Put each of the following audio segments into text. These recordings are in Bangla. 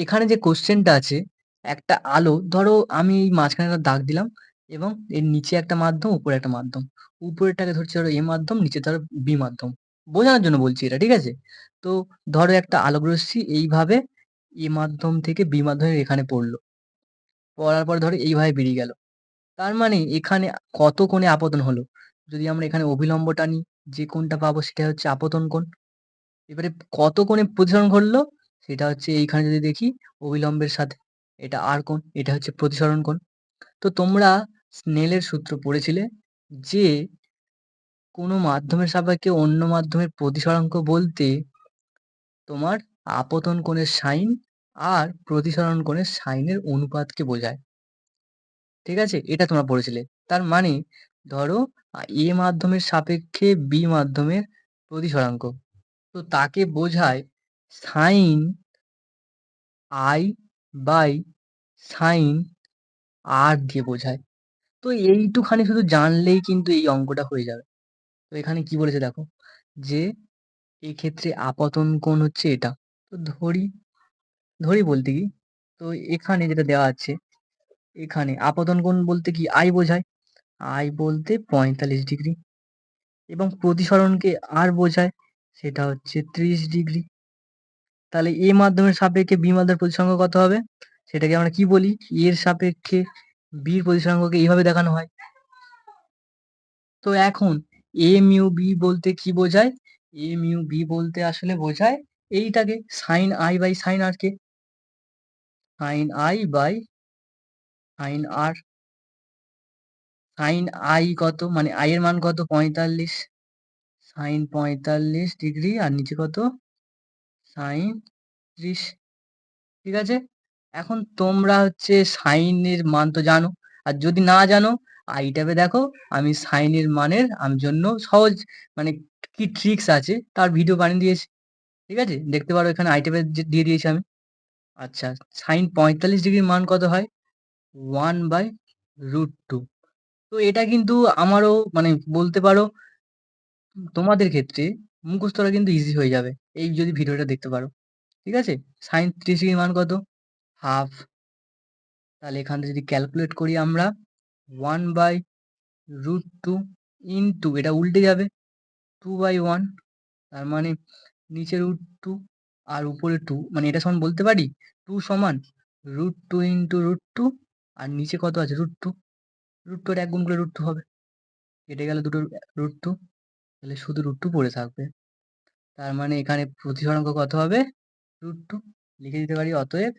এখানে যে কোশ্চেনটা আছে, একটা আলো ধরো আমি এই মাঝখানে একটা দাগ দিলাম এবং এর নিচে একটা মাধ্যম, উপরে একটা মাধ্যম। উপরেরটাকে ধরছি ধরো A মাধ্যম, নিচে ধরো B মাধ্যম। বোঝানোর জন্য বলছি এটা, ঠিক আছে? তো ধরো একটা আলোকরশ্মি এইভাবে A মাধ্যম থেকে B মাধ্যমে এখানে পড়লো। পড়ার পর ধরো এইভাবে বেরিয়ে গেল। তার মানে এখানে কত কোণে আপতন হলো? যদি আমরা এখানে অভিলম্ব টানি, যে কোণটা পাবো সেটা হচ্ছে আপতন কোণ। এবারে কত কোণে প্রতিসরণ ঘটলো? সেটা হচ্ছে এইখানে যদি দেখি অবিলম্বের সাথে। এটা R কোণ, এটা হচ্ছে প্রতিসরণ কোণ। তো তোমরা স্নেলের সূত্র পড়েছিলে যে কোনো মাধ্যমের সাপেক্ষে অন্য মাধ্যমের প্রতিসরাঙ্ক বলতে তোমার আপতন কোণের সাইন আর প্রতিসরণ কোণের সাইনের অনুপাতকে বোঝায়। ঠিক আছে? এটা তোমরা পড়েছিলে। তার মানে ধরো A মাধ্যমের সাপেক্ষে B মাধ্যমের প্রতিসরাঙ্ক। তো তাকে বোঝায় sine I by sine R দিয়ে বোঝায়। তো এইটুখানি শুধু জানলেই কিন্তু এই অঙ্কটা হয়ে যাবে। তো এখানে কি বলেছে দেখো, যে এক্ষেত্রে আপতন কোণ হচ্ছে এটা। তো ধরি বলতে কি, তো এখানে যেটা দেওয়া আছে, এখানে আপতন কোণ বলতে কি I বোঝায়। I বলতে 45 ডিগ্রি এবং প্রতিসরণকে R বোঝায়, সেটা হচ্ছে 30 ডিগ্রি। তাহলে A মাধ্যমের সাপেক্ষে B মাধ্যমের প্রতিসরাঙ্ক কত হবে? সেটাকে আমরা কি বলি? A এর সাপেক্ষে B এর প্রতিসরাঙ্ককে এইভাবে দেখানো হয়। তো এখন A মিউ B বলতে কি বোঝায়? A মিউ B বলতে আসলে বোঝায় এইটাকে, sine I by sine R কে। Sine I by sine R। Sine I কত? মানে I এর মান কত? 45। সাইন 45 ডিগ্রি আর নিচে কত? সাইন 30। ঠিক আছে? এখন তোমরা হচ্ছে সাইনের মান তো জানো। আর যদি না জানো, I ট্যাবে দেখো, আমি সাইনের মানের জন্য সহজ মানে কি ট্রিক্স আছে তার ভিডিও বানিয়ে দিয়েছি। ঠিক আছে? দেখতে পারো, এখানে I ট্যাবে দিয়ে দিয়েছি আমি। আচ্ছা, সাইন 45 ডিগ্রির মান কত হয়? 1/√2। তো এটা কিন্তু আমারও মানে বলতে পারো তোমাদের ক্ষেত্রে মুখস্থ করা কিন্তু ইজি হয়ে যাবে, এই যদি ভিডিওটা দেখতে পারো। ঠিক আছে? সাইন 30 ডিগ্রির মান কত? হাফ। তাহলে এখান থেকে যদি ক্যালকুলেট করি আমরা, 1/√2 ইনটু, এটা উল্টে যাবে, 2/1। তার মানে নিচে √2 আর উপরে 2, মানে এটা সমান বলতে পারি 2 সমান √2 ইনটু √2 আর নিচে কত আছে? √2। √2 এর 1 গুণ করলে √2 হবে। কেটে গেল দুটো √2, তাহলে শুধু √2 পড়ে থাকবে। তার মানে এখানে প্রতিসরাঙ্ক কত হবে? √2। লিখে দিতে পারি অতএব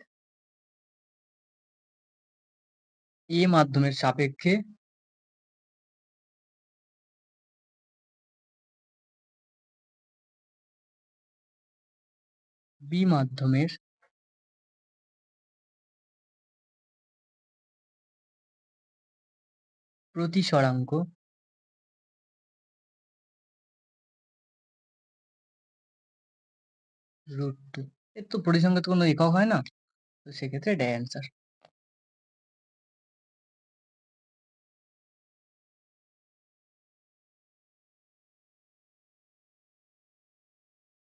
A মাধ্যমের সাপেক্ষে B মাধ্যমের প্রতিসরাঙ্ক √2। এর তো প্রতিসরাঙ্ক তো কোনো একক হয় না, তো সেক্ষেত্রে এটাই অ্যান্সার।